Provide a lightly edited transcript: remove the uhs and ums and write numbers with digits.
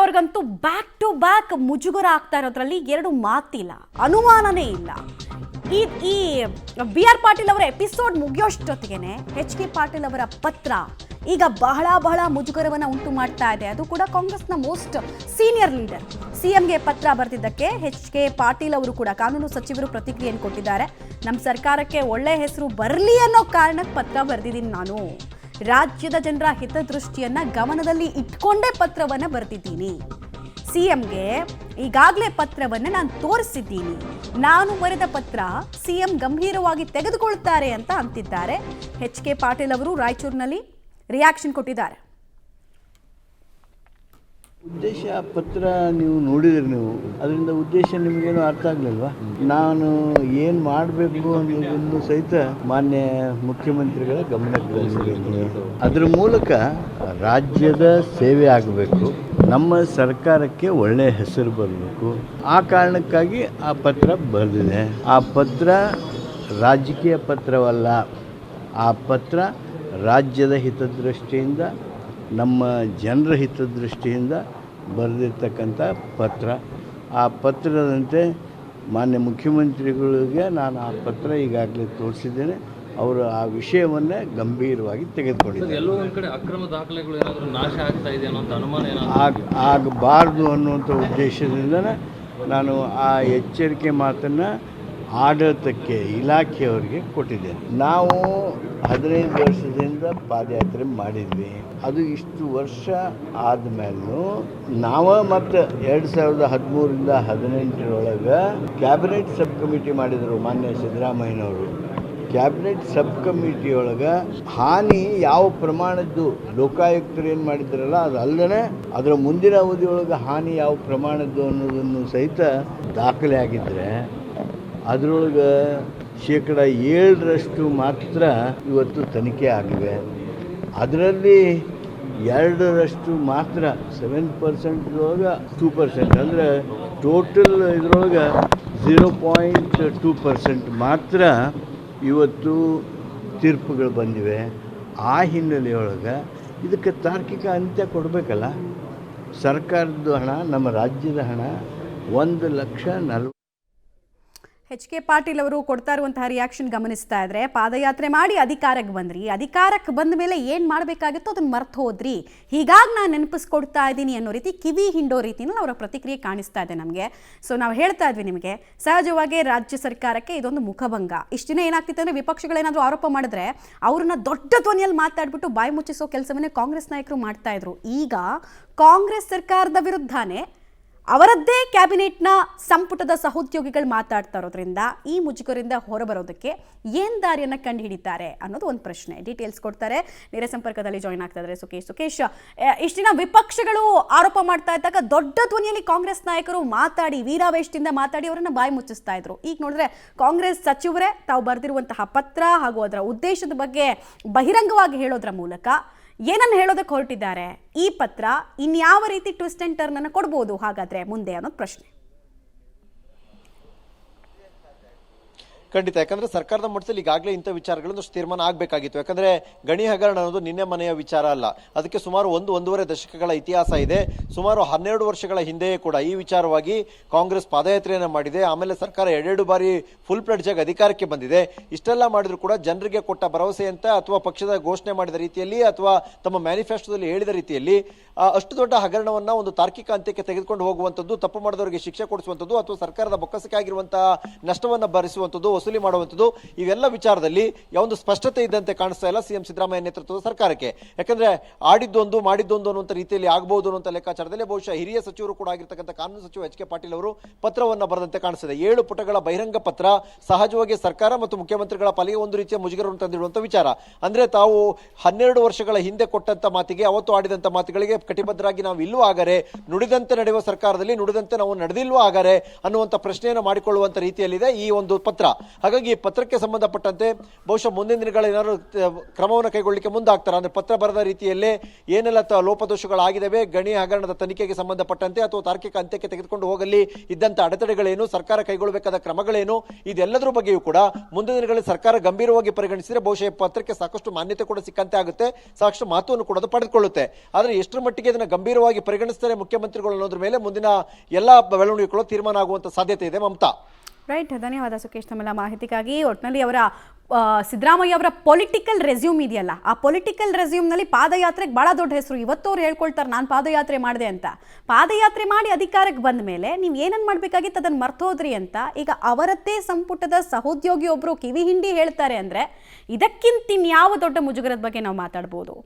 ಅವ್ರಿಗಂತೂ back to back ಮುಜುಗರ ಆಗ್ತಾ ಇರೋದ್ರಲ್ಲಿ ಎರಡು ಮಾತಿಲ್ಲ, ಅನುಮಾನನೇ ಇಲ್ಲ. ಈ ಬಿ ಆರ್ ಪಾಟೀಲ್ ಅವರ ಎಪಿಸೋಡ್ ಮುಗಿಯೋಷ್ಟೊತ್ತಿಗೆನೆ ಎಚ್ ಕೆ ಪಾಟೀಲ್ ಅವರ ಪತ್ರ ಈಗ ಬಹಳ ಮುಜುಗರವನ್ನು ಉಂಟು ಮಾಡ್ತಾ ಇದೆ. ಅದು ಕೂಡ ಕಾಂಗ್ರೆಸ್ನ ಮೋಸ್ಟ್ ಸೀನಿಯರ್ ಲೀಡರ್ ಸಿಎಂಗೆ ಪತ್ರ ಬರೆದಿದ್ದಕ್ಕೆ ಎಚ್ ಕೆ ಪಾಟೀಲ್ ಅವರು ಕೂಡ ಕಾನೂನು ಸಚಿವರು ಪ್ರತಿಕ್ರಿಯೆಯನ್ನು ಕೊಟ್ಟಿದ್ದಾರೆ. ನಮ್ಮ ಸರ್ಕಾರಕ್ಕೆ ಒಳ್ಳೆ ಹೆಸರು ಬರಲಿ ಅನ್ನೋ ಕಾರಣಕ್ಕೆ ಪತ್ರ ಬರೆದಿದ್ದೀನಿ, ನಾನು ರಾಜ್ಯದ ಜನರ ಹಿತದೃಷ್ಟಿಯನ್ನ ಗಮನದಲ್ಲಿ ಇಟ್ಕೊಂಡೇ ಪತ್ರವನ್ನು ಬರೆದಿದ್ದೀನಿ. ಸಿಎಂಗೆ ಈಗಾಗಲೇ ಪತ್ರವನ್ನು ನಾನು ತೋರಿಸಿದ್ದೀನಿ. ನಾನು ಬರೆದ ಪತ್ರ ಸಿಎಂ ಗಂಭೀರವಾಗಿ ತೆಗೆದುಕೊಳ್ತಾರೆ ಅಂತ ಅಂತಿದ್ದಾರೆ. ಎಚ್ ಕೆ ಪಾಟೀಲ್ ಅವರು ರಾಯಚೂರಿನಲ್ಲಿ ರಿಯಾಕ್ಷನ್ ಕೊಟ್ಟಿದ್ದಾರೆ. ಉದ್ದೇಶ ಪತ್ರ ನೀವು ನೋಡಿದ್ರಿ, ನೀವು ಅದರಿಂದ ಉದ್ದೇಶ ನಿಮಗೇನು ಅರ್ಥ ಆಗಲಿಲ್ವಾ? ನಾನು ಏನು ಮಾಡಬೇಕು ಅನ್ನೋದನ್ನು ಸಹಿತ ಮಾನ್ಯ ಮುಖ್ಯಮಂತ್ರಿಗಳ ಗಮನಕ್ಕೆ ತಂದಿದ್ದೀನಿ. ಅದರ ಮೂಲಕ ರಾಜ್ಯದ ಸೇವೆ ಆಗಬೇಕು, ನಮ್ಮ ಸರ್ಕಾರಕ್ಕೆ ಒಳ್ಳೆಯ ಹೆಸರು ಬರಬೇಕು. ಆ ಕಾರಣಕ್ಕಾಗಿ ಆ ಪತ್ರ ಬರೆದಿದೆ. ಆ ಪತ್ರ ರಾಜಕೀಯ ಪತ್ರವಲ್ಲ, ಆ ಪತ್ರ ರಾಜ್ಯದ ಹಿತದೃಷ್ಟಿಯಿಂದ, ನಮ್ಮ ಜನರ ಹಿತದೃಷ್ಟಿಯಿಂದ ಬರೆದಿರ್ತಕ್ಕಂಥ ಪತ್ರ. ಆ ಪತ್ರದಂತೆ ಮಾನ್ಯ ಮುಖ್ಯಮಂತ್ರಿಗಳಿಗೆ ನಾನು ಆ ಪತ್ರ ಈಗಾಗಲೇ ತೋರಿಸಿದ್ದೇನೆ. ಅವರು ಆ ವಿಷಯವನ್ನೇ ಗಂಭೀರವಾಗಿ ತೆಗೆದುಕೊಂಡಿದ್ದಾರೆ. ಎಲ್ಲೋ ಒಂದು ಕಡೆ ಅಕ್ರಮ ದಾಖಲೆಗಳು ಏನಾದರೂ ನಾಶ ಆಗ್ತಾ ಇದೆ ಅನ್ನೋ ಅನುಮಾನ ಆಗಬಾರ್ದು ಅನ್ನುವಂಥ ಉದ್ದೇಶದಿಂದನೇ ನಾನು ಆ ಎಚ್ಚರಿಕೆ ಮಾತನ್ನು ಆಡಳಿತಕ್ಕೆ, ಇಲಾಖೆಯವರಿಗೆ ಕೊಟ್ಟಿದ್ದೇನೆ. ನಾವು 15 ವರ್ಷದಿಂದ ಪಾದಯಾತ್ರೆ ಮಾಡಿದ್ವಿ. ಅದು ಇಷ್ಟು ವರ್ಷ ಆದಮೇಲೂ ನಾವು ಮತ್ತು 2013ರಿಂದ 18ರೊಳಗೆ ಕ್ಯಾಬಿನೆಟ್ ಸಬ್ ಕಮಿಟಿ ಮಾಡಿದರು ಮಾನ್ಯ ಸಿದ್ದರಾಮಯ್ಯನವರು. ಕ್ಯಾಬಿನೆಟ್ ಸಬ್ ಕಮಿಟಿಯೊಳಗೆ ಹಾನಿ ಯಾವ ಪ್ರಮಾಣದ್ದು ಲೋಕಾಯುಕ್ತರು ಏನು ಮಾಡಿದ್ರಲ್ಲ ಅದು ಅಲ್ಲದೆ ಅದರ ಮುಂದಿನ ಅವಧಿಯೊಳಗೆ ಹಾನಿ ಯಾವ ಪ್ರಮಾಣದ್ದು ಅನ್ನೋದನ್ನು ಸಹಿತ ದಾಖಲೆ ಆಗಿದ್ದರೆ ಅದರೊಳಗೆ 7% ಮಾತ್ರ ಇವತ್ತು ತನಿಖೆ ಆಗಿವೆ. ಅದರಲ್ಲಿ 2% ಮಾತ್ರ 7%ಒಳಗೆ 2%, ಅಂದರೆ ಟೋಟಲ್ ಇದರೊಳಗೆ 0.2% ಮಾತ್ರ ಇವತ್ತು ತೀರ್ಪುಗಳು ಬಂದಿವೆ. ಆ ಹಿನ್ನೆಲೆಯೊಳಗೆ ಇದಕ್ಕೆ ತಾರ್ಕಿಕ ಅಂತ್ಯ ಕೊಡಬೇಕಲ್ಲ. ಸರ್ಕಾರದ ಹಣ, ನಮ್ಮ ರಾಜ್ಯದ ಹಣ 1,40,000. ಎಚ್ ಕೆ ಪಾಟೀಲ್ ಅವರು ಕೊಡ್ತಾ ಇರುವಂತಹ ರಿಯಾಕ್ಷನ್ ಗಮನಿಸ್ತಾ ಇದ್ರೆ, ಪಾದಯಾತ್ರೆ ಮಾಡಿ ಅಧಿಕಾರಕ್ಕೆ ಬಂದ್ರಿ, ಅಧಿಕಾರಕ್ಕೆ ಬಂದ ಮೇಲೆ ಏನು ಮಾಡಬೇಕಾಗಿತ್ತು ಅದನ್ನು ಮರ್ತು ಹೋದ್ರಿ, ಹೀಗಾಗಿ ನಾನು ನೆನಪಿಸ್ಕೊಡ್ತಾ ಇದ್ದೀನಿ ಅನ್ನೋ ರೀತಿ ಕಿವಿ ಹಿಂಡೋ ರೀತಿನಲ್ಲಿ ಅವರ ಪ್ರತಿಕ್ರಿಯೆ ಕಾಣಿಸ್ತಾ ಇದೆ ನಮಗೆ. ಸೊ ನಾವು ಹೇಳ್ತಾ ಇದ್ವಿ ನಿಮಗೆ, ಸಹಜವಾಗಿ ರಾಜ್ಯ ಸರ್ಕಾರಕ್ಕೆ ಇದೊಂದು ಮುಖಭಂಗ. ಇಷ್ಟು ದಿನ ಏನಾಗ್ತಿತ್ತು ಅಂದರೆ ವಿಪಕ್ಷಗಳೇನಾದರೂ ಆರೋಪ ಮಾಡಿದ್ರೆ ಅವ್ರನ್ನ ದೊಡ್ಡ ಧ್ವನಿಯಲ್ಲಿ ಮಾತಾಡ್ಬಿಟ್ಟು ಬಾಯಿ ಮುಚ್ಚಿಸೋ ಕೆಲಸವನ್ನೇ ಕಾಂಗ್ರೆಸ್ ನಾಯಕರು ಮಾಡ್ತಾ ಇದ್ರು. ಈಗ ಕಾಂಗ್ರೆಸ್ ಸರ್ಕಾರದ ವಿರುದ್ಧನೇ ಅವರದ್ದೇ ಕ್ಯಾಬಿನೆಟ್ನ ಸಂಪುಟದ ಸಹೋದ್ಯೋಗಿಗಳು ಮಾತಾಡ್ತಾ ಇರೋದ್ರಿಂದ ಈ ಮುಜುಗರಿಂದ ಹೊರಬರೋದಕ್ಕೆ ಏನು ದಾರಿಯನ್ನು ಕಂಡು ಹಿಡಿತಾರೆ ಅನ್ನೋದು ಒಂದು ಪ್ರಶ್ನೆ. ಡೀಟೇಲ್ಸ್ ಕೊಡ್ತಾರೆ, ನೇರ ಸಂಪರ್ಕದಲ್ಲಿ ಜಾಯ್ನ್ ಆಗ್ತಾ ಇದ್ದಾರೆ ಸುಕೇಶ್. ಇಷ್ಟು ದಿನ ವಿಪಕ್ಷಗಳು ಆರೋಪ ಮಾಡ್ತಾ ಇದ್ದಾಗ ದೊಡ್ಡ ಧ್ವನಿಯಲ್ಲಿ ಕಾಂಗ್ರೆಸ್ ನಾಯಕರು ಮಾತಾಡಿ, ವೀರಾವೇಶದಿಂದ ಮಾತಾಡಿ ಅವರನ್ನ ಬಾಯಿ ಮುಚ್ಚಿಸ್ತಾ ಇದ್ರು. ಈಗ ನೋಡಿದ್ರೆ ಕಾಂಗ್ರೆಸ್ ಸಚಿವರೇ ತಾವು ಬರೆದಿರುವಂತಹ ಪತ್ರ ಹಾಗೂ ಅದರ ಉದ್ದೇಶದ ಬಗ್ಗೆ ಬಹಿರಂಗವಾಗಿ ಹೇಳೋದ್ರ ಮೂಲಕ ಏನನ್ನು ಹೇಳೋದಕ್ಕೆ ಹೊರಟಿದ್ದಾರೆ? ಈ ಪತ್ರ ಇನ್ಯಾವ ರೀತಿ ಟ್ವಿಸ್ಟ್ ಅಂಡ್ ಟರ್ನ್ ಅನ್ನು ಕೊಡ್ಬೋದು ಹಾಗಾದ್ರೆ ಮುಂದೆ ಅನ್ನೋದು ಪ್ರಶ್ನೆ. ಖಂಡಿತ, ಯಾಕಂದ್ರೆ ಸರ್ಕಾರದ ಮಟ್ಟದಲ್ಲಿ ಈಗಾಗಲೇ ಇಂಥ ವಿಚಾರಗಳನ್ನು ತೀರ್ಮಾನ ಆಗಬೇಕಾಗಿತ್ತು. ಯಾಕಂದ್ರೆ ಗಣಿ ಹಗರಣ ಅನ್ನೋದು ನಿನ್ನೆ ಮನೆಯ ವಿಚಾರ ಅಲ್ಲ. ಅದಕ್ಕೆ ಸುಮಾರು 1-1.5 ದಶಕಗಳ ಇತಿಹಾಸ ಇದೆ. ಸುಮಾರು 12 ವರ್ಷಗಳ ಹಿಂದೆಯೇ ಕೂಡ ಈ ವಿಚಾರವಾಗಿ ಕಾಂಗ್ರೆಸ್ ಪಾದಯಾತ್ರೆಯನ್ನು ಮಾಡಿದೆ. ಆಮೇಲೆ ಸರ್ಕಾರ 2 ಬಾರಿ ಫುಲ್ ಪ್ಲೆಡ್ಜ್ ಆಗಿ ಅಧಿಕಾರಕ್ಕೆ ಬಂದಿದೆ. ಇಷ್ಟೆಲ್ಲ ಮಾಡಿದ್ರು ಕೂಡ ಜನರಿಗೆ ಕೊಟ್ಟ ಭರವಸೆಯಂತೆ ಅಥವಾ ಪಕ್ಷದ ಘೋಷಣೆ ಮಾಡಿದ ರೀತಿಯಲ್ಲಿ ಅಥವಾ ತಮ್ಮ ಮ್ಯಾನಿಫೆಸ್ಟೋದಲ್ಲಿ ಹೇಳಿದ ರೀತಿಯಲ್ಲಿ ಅಷ್ಟು ದೊಡ್ಡ ಹಗರಣವನ್ನ ಒಂದು ತಾರ್ಕಿಕ ಅಂತ್ಯಕ್ಕೆ ತೆಗೆದುಕೊಂಡು ಹೋಗುವಂಥದ್ದು, ತಪ್ಪು ಮಾಡಿದವರಿಗೆ ಶಿಕ್ಷೆ ಕೊಡಿಸುವಂಥದ್ದು ಅಥವಾ ಸರ್ಕಾರದ ಬೊಕ್ಕಸಕ್ಕೆ ಆಗಿರುವಂತಹ ನಷ್ಟವನ್ನು ಭರಿಸುವಂಥದ್ದು, ವಸೂಲಿ ಮಾಡುವಂಥದ್ದು, ಇವೆಲ್ಲ ವಿಚಾರದಲ್ಲಿ ಯಾವೊಂದು ಸ್ಪಷ್ಟತೆ ಇದ್ದಂತೆ ಕಾಣಿಸ್ತಾ ಇಲ್ಲ ಸಿಎಂ ಸಿದ್ದರಾಮಯ್ಯ ನೇತೃತ್ವದ ಸರ್ಕಾರಕ್ಕೆ. ಯಾಕಂದ್ರೆ ಆಡಿದ್ದೊಂದು ಮಾಡಿದ್ದೊಂದು ಅನ್ನುವಂಥ ರೀತಿಯಲ್ಲಿ ಆಗಬಹುದು ಅನ್ನುವಂಥ ಲೆಕ್ಕಾಚಾರದಲ್ಲಿ ಬಹುಶಃ ಹಿರಿಯ ಸಚಿವರು ಕೂಡ ಆಗಿರ್ತಕ್ಕಂಥ ಕಾನೂನು ಸಚಿವ ಎಚ್ ಕೆ ಪಾಟೀಲ್ ಅವರು ಪತ್ರವನ್ನು ಬರೆದಂತೆ ಕಾಣಿಸಿದೆ. 7 ಪುಟಗಳ ಬಹಿರಂಗ ಪತ್ರ ಸಹಜವಾಗಿ ಸರ್ಕಾರ ಮತ್ತು ಮುಖ್ಯಮಂತ್ರಿಗಳ ಪಾಲಿಗೆ ಒಂದು ರೀತಿಯ ಮುಜುಗರವನ್ನು ತಂದಿಡುವಂಥ ವಿಚಾರ. ಅಂದ್ರೆ ತಾವು 12 ವರ್ಷಗಳ ಹಿಂದೆ ಕೊಟ್ಟಂತ ಮಾತಿಗೆ, ಅವತ್ತು ಆಡಿದಂಥ ಮಾತುಗಳಿಗೆ ಕಟಿಬದ್ಧರಾಗಿ ನಾವು ಇಲ್ಲೂ ಆಗರೆ, ನುಡಿದಂತೆ ನಡೆಯುವ ಸರ್ಕಾರದಲ್ಲಿ ನುಡಿದಂತೆ ನಾವು ನಡೆದಿಲ್ವೂ ಆಗರೆ ಅನ್ನುವಂಥ ಪ್ರಶ್ನೆಯನ್ನು ಮಾಡಿಕೊಳ್ಳುವಂಥ ರೀತಿಯಲ್ಲಿದೆ ಈ ಒಂದು ಪತ್ರ. ಹಾಗಾಗಿ ಈ ಪತ್ರಕ್ಕೆ ಸಂಬಂಧಪಟ್ಟಂತೆ ಬಹುಶಃ ಮುಂದಿನ ದಿನಗಳ ಏನಾದರೂ ಕ್ರಮವನ್ನು ಕೈಗೊಳ್ಳಲಿಕ್ಕೆ ಮುಂದಾಗ್ತಾರೆ. ಅಂದ್ರೆ ಪತ್ರ ಬರೆದ ರೀತಿಯಲ್ಲೇ ಏನೆಲ್ಲ ಲೋಪದೋಷಗಳಾಗಿದ್ದಾವೆ, ಗಣಿ ಹಗರಣದ ತನಿಖೆಗೆ ಸಂಬಂಧಪಟ್ಟಂತೆ ಅಥವಾ ತಾರ್ಕಿಕ ಅಂತ್ಯಕ್ಕೆ ತೆಗೆದುಕೊಂಡು ಹೋಗಲಿ ಇದ್ದಂಥ ಅಡೆತಡೆಗಳೇನು, ಸರ್ಕಾರ ಕೈಗೊಳ್ಳಬೇಕಾದ ಕ್ರಮಗಳೇನು, ಇದೆಲ್ಲದರ ಬಗ್ಗೆಯೂ ಕೂಡ ಮುಂದಿನ ದಿನಗಳಲ್ಲಿ ಸರ್ಕಾರ ಗಂಭೀರವಾಗಿ ಪರಿಗಣಿಸಿದರೆ ಬಹುಶಃ ಪತ್ರಕ್ಕೆ ಸಾಕಷ್ಟು ಮಾನ್ಯತೆ ಕೂಡ ಸಿಕ್ಕಂತೆ ಆಗುತ್ತೆ, ಸಾಕಷ್ಟು ಮಹತ್ವವನ್ನು ಕೂಡ ಪಡೆದುಕೊಳ್ಳುತ್ತೆ. ಆದರೆ ಎಷ್ಟರ ಮಟ್ಟಿಗೆ ಇದನ್ನ ಗಂಭೀರವಾಗಿ ಪರಿಗಣಿಸ್ತಾರೆ ಮುಖ್ಯಮಂತ್ರಿಗಳು ಅನ್ನೋದ್ರ ಮೇಲೆ ಮುಂದಿನ ಎಲ್ಲಾ ಬೆಳವಣಿಗೆಗಳು ತೀರ್ಮಾನ ಆಗುವಂತ ಸಾಧ್ಯತೆ ಇದೆ ಮಮತಾ. ರೈಟ್, ಧನ್ಯವಾದ ಸುಖೇಶ್ ತಮ್ಮೆಲ್ಲ ಮಾಹಿತಿಗಾಗಿ. ಒಟ್ಟಿನಲ್ಲಿ ಅವರ ಸಿದ್ದರಾಮಯ್ಯ ಅವರ ಪೊಲಿಟಿಕಲ್ ರೆಸ್ಯೂಮ್ ಇದೆಯಲ್ಲ, ಆ ಪೊಲಿಟಿಕಲ್ ರೆಸ್ಯೂಮ್ನಲ್ಲಿ ಪಾದಯಾತ್ರೆಗೆ ಭಾಳ ದೊಡ್ಡ ಹೆಸರು. ಇವತ್ತು ಅವ್ರು ಹೇಳ್ಕೊಳ್ತಾರೆ ನಾನು ಪಾದಯಾತ್ರೆ ಮಾಡಿದೆ ಅಂತ. ಪಾದಯಾತ್ರೆ ಮಾಡಿ ಅಧಿಕಾರಕ್ಕೆ ಬಂದ ಮೇಲೆ ನೀವು ಏನನ್ನು ಮಾಡಬೇಕಾಗಿತ್ತು ಅದನ್ನು ಮರ್ತೋದ್ರಿ ಅಂತ ಈಗ ಅವರದ್ದೇ ಸಂಪುಟದ ಸಹೋದ್ಯೋಗಿ ಒಬ್ಬರು ಕಿವಿ ಹಿಂಡಿ ಹೇಳ್ತಾರೆ ಅಂದರೆ ಇದಕ್ಕಿಂತ ಇನ್ಯಾವ ದೊಡ್ಡ ಮುಜುಗರದ ಬಗ್ಗೆ ನಾವು ಮಾತಾಡ್ಬೋದು?